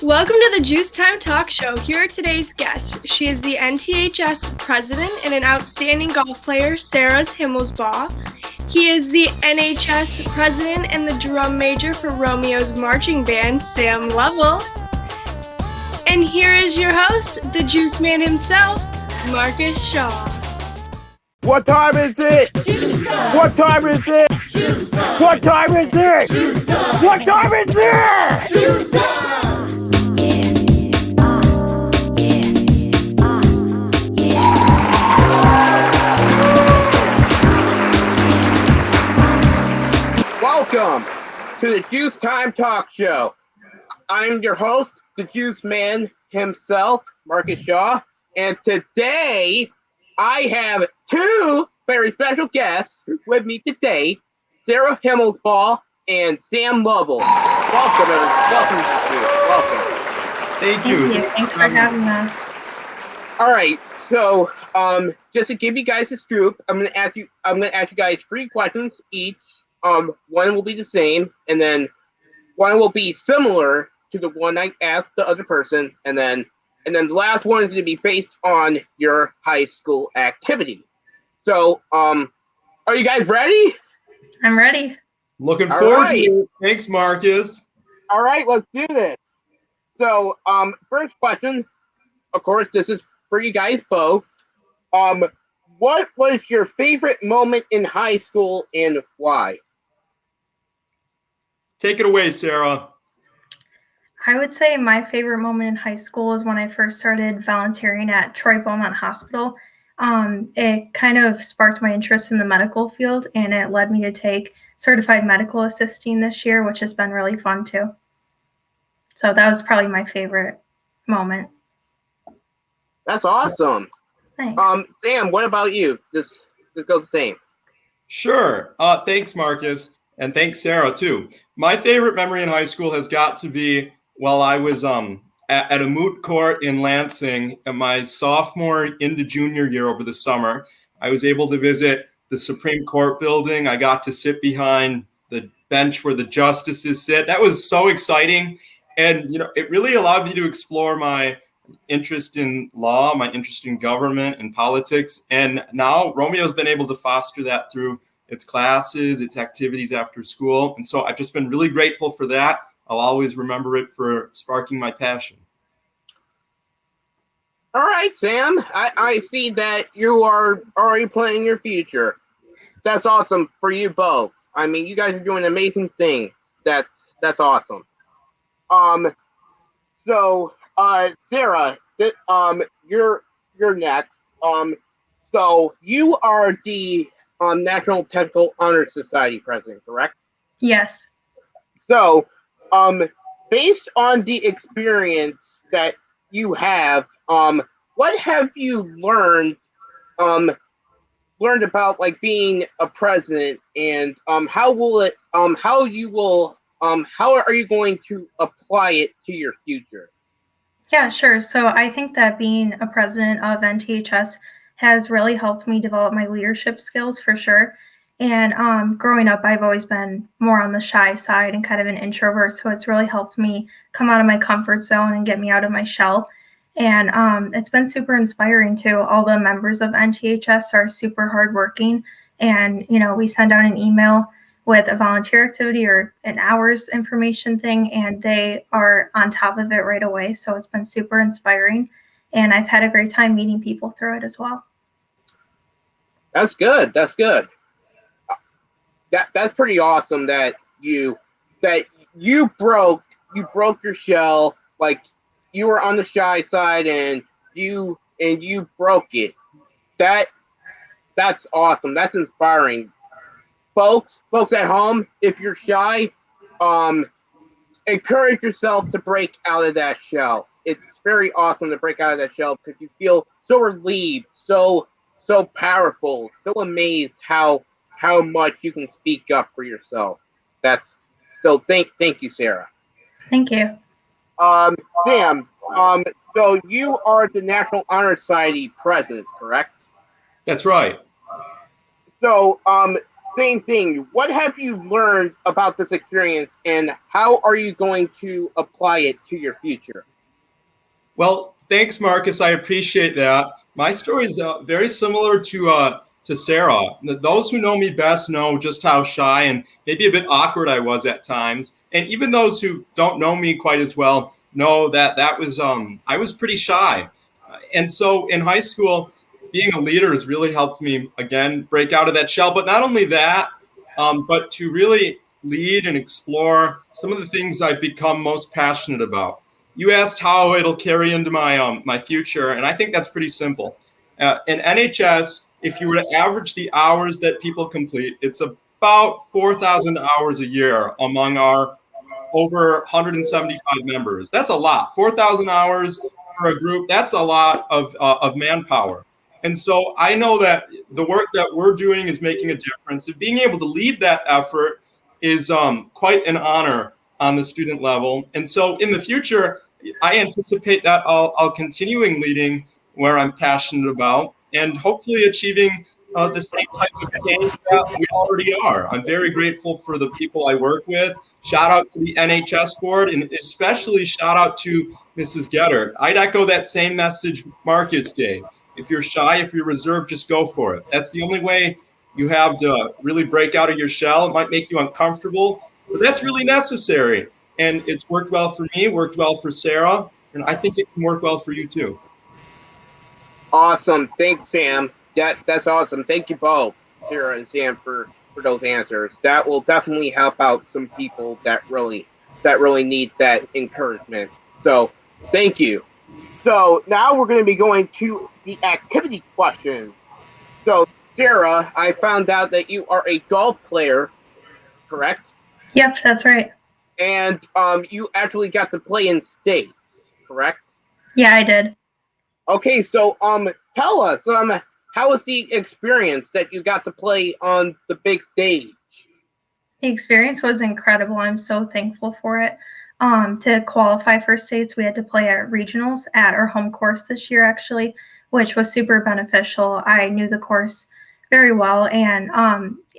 Welcome to the Juice Time Talk Show. Here are today's guests. She is the NTHS president and an outstanding golf player, Sarah Himmelsbaugh. He is the NHS president and the drum major for Romeo's marching band, Sam Lovell. And here is your host, the Juice Man himself, Marques Shaw. What time is it? What time is it? What time is it? What time is it? Welcome to the Juice Time Talk Show. I'm your host, the Juice Man himself, Marques Shaw, and today I have two very special guests with me today, Sarah Himmelsbaugh and Sam Lovell. Welcome, everyone. Welcome. Thank you. Thanks for having us. All right, so just to give you guys a scoop, I'm gonna ask you guys 3 questions each. One will be the same, and then one will be similar to the one I asked the other person, and then the last one is going to be based on your high school activity. So, are you guys ready? I'm ready. Looking forward to it. Thanks, Marques. All right, let's do this. So, first question, of course, this is for you guys both. What was your favorite moment in high school and why? Take it away, Sarah. I would say my favorite moment in high school is when I first started volunteering at Troy Beaumont Hospital. It kind of sparked my interest in the medical field, and it led me to take certified medical assisting this year, which has been really fun too. So that was probably my favorite moment. That's awesome. Thanks. Sam, what about you? This goes the same. Sure. Thanks, Marques. And thanks, Sarah, too. My favorite memory in high school has got to be while I was at a moot court in Lansing in my sophomore into junior year over the summer. I was able to visit the Supreme Court building. I got to sit behind the bench where the justices sit. That was so exciting. And, it really allowed me to explore my interest in law, my interest in government and politics. And now Romeo's been able to foster that through its classes, its activities after school. And so I've just been really grateful for that. I'll always remember it for sparking my passion. All right, Sam. I see that you are already planning your future. That's awesome for you both. I mean, you guys are doing amazing things. That's awesome. So Sarah, you're next. So you are the National Technical Honor Society president, correct? Yes. So, based on the experience that you have, what have you learned about like being a president, and how are you going to apply it to your future? Yeah, sure. So I think that being a president of NTHS has really helped me develop my leadership skills for sure. And growing up, I've always been more on the shy side and kind of an introvert. So it's really helped me come out of my comfort zone and get me out of my shell. And it's been super inspiring too. All the members of NTHS are super hardworking. And, we send out an email with a volunteer activity or an hours information thing, and they are on top of it right away. So it's been super inspiring. And I've had a great time meeting people through it as well. That's good. That's pretty awesome that you broke your shell. Like, you were on the shy side and you broke it. That's awesome. That's inspiring. Folks at home, if you're shy, encourage yourself to break out of that shell. It's very awesome to break out of that shell because you feel so relieved, so powerful, so amazed how much you can speak up for yourself. Thank you, Sarah. Thank you. Sam, so you are the National Honor Society president, correct? That's right. So same thing. What have you learned about this experience, and how are you going to apply it to your future? Well, thanks, Marcus. I appreciate that. My story is very similar to Sarah. Those who know me best know just how shy and maybe a bit awkward I was at times, and even those who don't know me quite as well know that I was pretty shy. And so in high school, being a leader has really helped me again break out of that shell. But not only that, but to really lead and explore some of the things I've become most passionate about. You asked how it'll carry into my future, and I think that's pretty simple. In NHS, if you were to average the hours that people complete, it's about 4,000 hours a year among our over 175 members. That's a lot. 4,000 hours for a group. That's a lot of manpower. And so I know that the work that we're doing is making a difference. And being able to lead that effort is quite an honor on the student level. And so in the future, I anticipate that I'll continuing leading where I'm passionate about and hopefully achieving the same type of change that we already are. I'm very grateful for the people I work with. Shout out to the NHS board, and especially shout out to Mrs. Getter. I'd echo that same message Marcus gave. If you're shy, if you're reserved, just go for it. That's the only way you have to really break out of your shell. It might make you uncomfortable, but that's really necessary. And it's worked well for me, worked well for Sarah, and I think it can work well for you too. Awesome. Thanks, Sam. That's awesome. Thank you both, Sarah and Sam, for those answers. That will definitely help out some people that really need that encouragement. So thank you. So now we're going to be going to the activity questions. So Sarah, I found out that you are a golf player, correct? Yep, that's right. And you actually got to play in states, correct? Yeah, I did. Okay, so tell us how was the experience that you got to play on the big stage? The experience was incredible. I'm so thankful for it. To qualify for states, we had to play at regionals at our home course this year, actually, which was super beneficial. I knew the course very well, and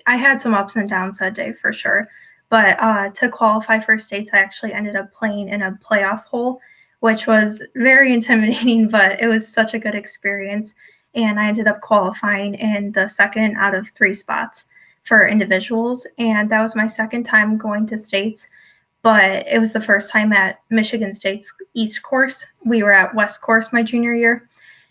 I had some ups and downs that day for sure. But to qualify for states, I actually ended up playing in a playoff hole, which was very intimidating, but it was such a good experience. And I ended up qualifying in the second out of 3 spots for individuals. And that was my second time going to states, but it was the first time at Michigan State's East course. We were at West course my junior year.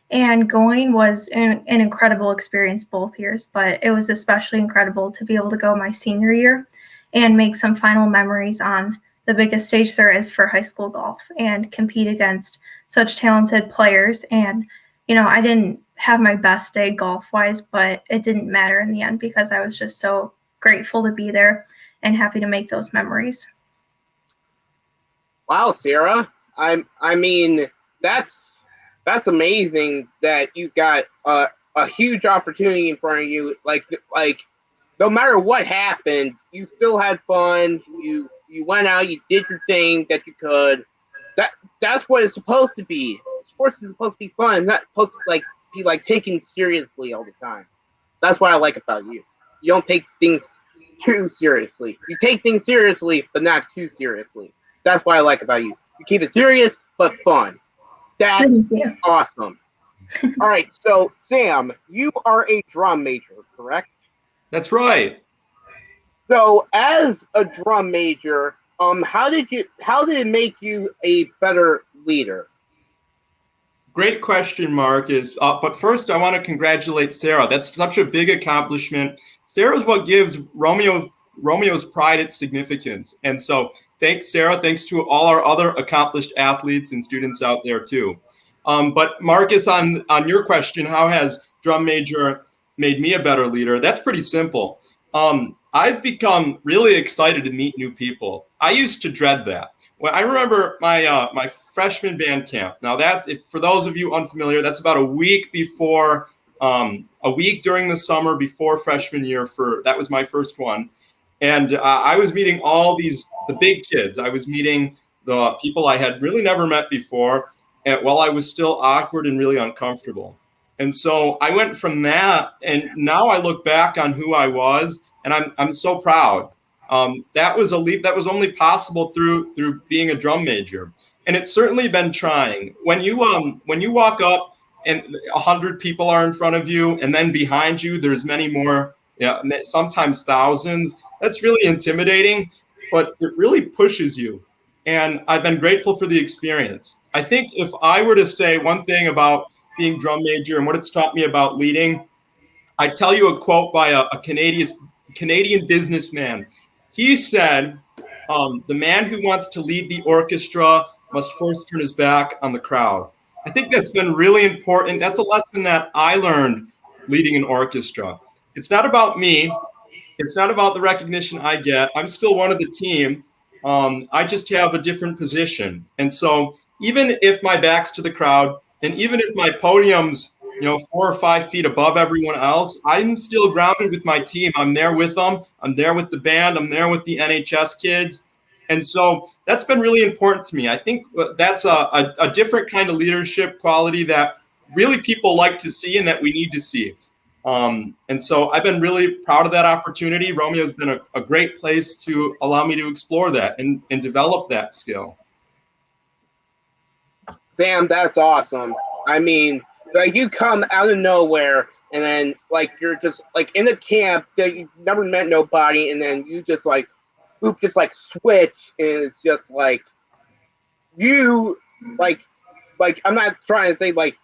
And going was an incredible experience both years, but it was especially incredible to be able to go my senior year and make some final memories on the biggest stage there is for high school golf and compete against such talented players. And, I didn't have my best day golf wise, but it didn't matter in the end because I was just so grateful to be there and happy to make those memories. Wow, Sarah. I mean, that's amazing that you got a huge opportunity in front of you. Like no matter what happened, you still had fun. You went out, you did your thing that you could. That's what it's supposed to be. Sports is supposed to be fun. It's not supposed to be taken seriously all the time. That's what I like about you. You don't take things too seriously. You take things seriously, but not too seriously. That's what I like about you. You keep it serious but fun. That's awesome. All right, so Sam, you are a drum major, correct? That's right. So as a drum major, how did it make you a better leader? Great question, Marcus. But first, I want to congratulate Sarah. That's such a big accomplishment. Sarah's what gives Romeo's pride its significance. And so thanks, Sarah. Thanks to all our other accomplished athletes and students out there, too. But Marcus, on your question, how has drum major made me a better leader? That's pretty simple. I've become really excited to meet new people. I used to dread that. Well, I remember my freshman band camp. Now for those of you unfamiliar, that's about a week before, a week during the summer before freshman year. That was my first one, and I was meeting the big kids. I was meeting the people I had really never met before, while I was still awkward and really uncomfortable. And so I went from that, and now I look back on who I was, and I'm so proud. That was a leap that was only possible through being a drum major, and it's certainly been trying. When you walk up and 100 people are in front of you, and then behind you there's many more, sometimes thousands. That's really intimidating, but it really pushes you. And I've been grateful for the experience. I think if I were to say one thing about being drum major and what it's taught me about leading, I'd tell you a quote by a Canadian businessman. He said, the man who wants to lead the orchestra must first turn his back on the crowd. I think that's been really important. That's a lesson that I learned leading an orchestra. It's not about me. It's not about the recognition I get. I'm still one of the team. I just have a different position. And so even if my back's to the crowd, and even if my podium's 4 or 5 feet above everyone else, I'm still grounded with my team. I'm there with them. I'm there with the band. I'm there with the NHS kids. And so that's been really important to me. I think that's a different kind of leadership quality that really people like to see and that we need to see. And so I've been really proud of that opportunity. Romeo's been a great place to allow me to explore that and develop that skill. Sam, that's awesome. I mean, like, you come out of nowhere, and then, like, you're just, like, in a camp that you've never met nobody, and then you just, like, switch, and it's just, like, you, like, I'm not trying to say, like,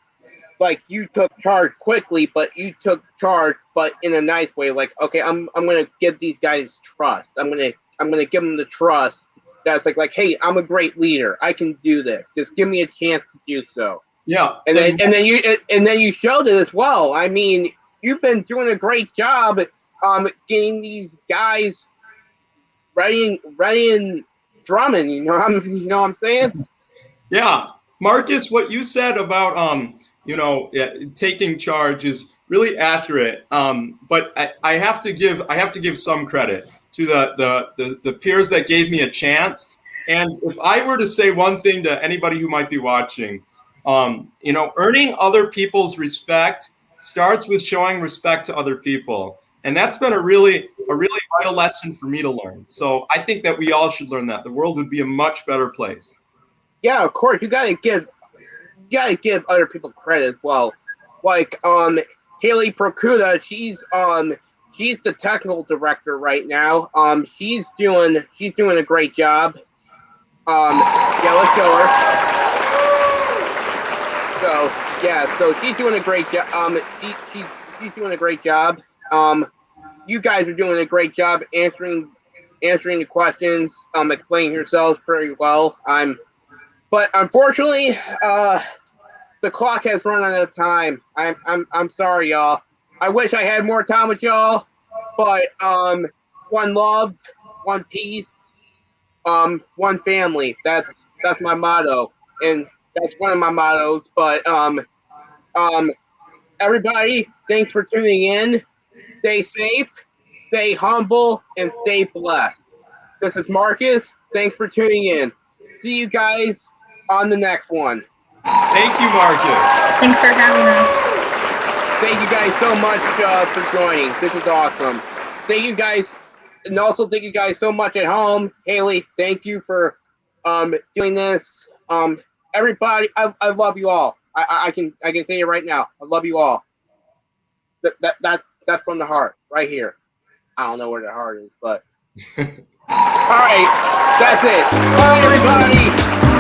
you took charge quickly, but you took charge, but in a nice way. Like, okay, I'm gonna give these guys trust. I'm gonna give them the trust that's like, hey, I'm a great leader. I can do this. Just give me a chance to do so. Yeah, and then you showed it as well. I mean, you've been doing a great job, getting these guys ready and drumming. You know what I'm saying? Yeah, Marcus, what you said about taking charge is really accurate. But I have to give some credit to the peers that gave me a chance. And if I were to say one thing to anybody who might be watching, earning other people's respect starts with showing respect to other people. And that's been a really vital lesson for me to learn. So I think that we all should learn that. The world would be a much better place. Yeah, of course. You gotta give other people credit as well. Like, Haley Procuda, she's the technical director right now. She's doing a great job. Yeah, let's show her. So she's doing a great job. She's doing a great job. You guys are doing a great job answering the questions, explaining yourselves very well. But unfortunately, the clock has run out of time. I'm sorry, y'all. I wish I had more time with y'all, but one love, one peace, one family. That's my motto, and that's one of my mottos. But everybody, thanks for tuning in. Stay safe, stay humble, and stay blessed. This is Marcus. Thanks for tuning in. See you guys on the next one. Thank you, Marcus. Thanks for having us. Thank you guys so much for joining. This is awesome. Thank you guys, and also thank you guys so much at home. Haley, thank you for doing this. Everybody, I love you all. I can say it right now. I love you all. That's from the heart, right here. I don't know where the heart is, but all right, that's it. Bye, everybody.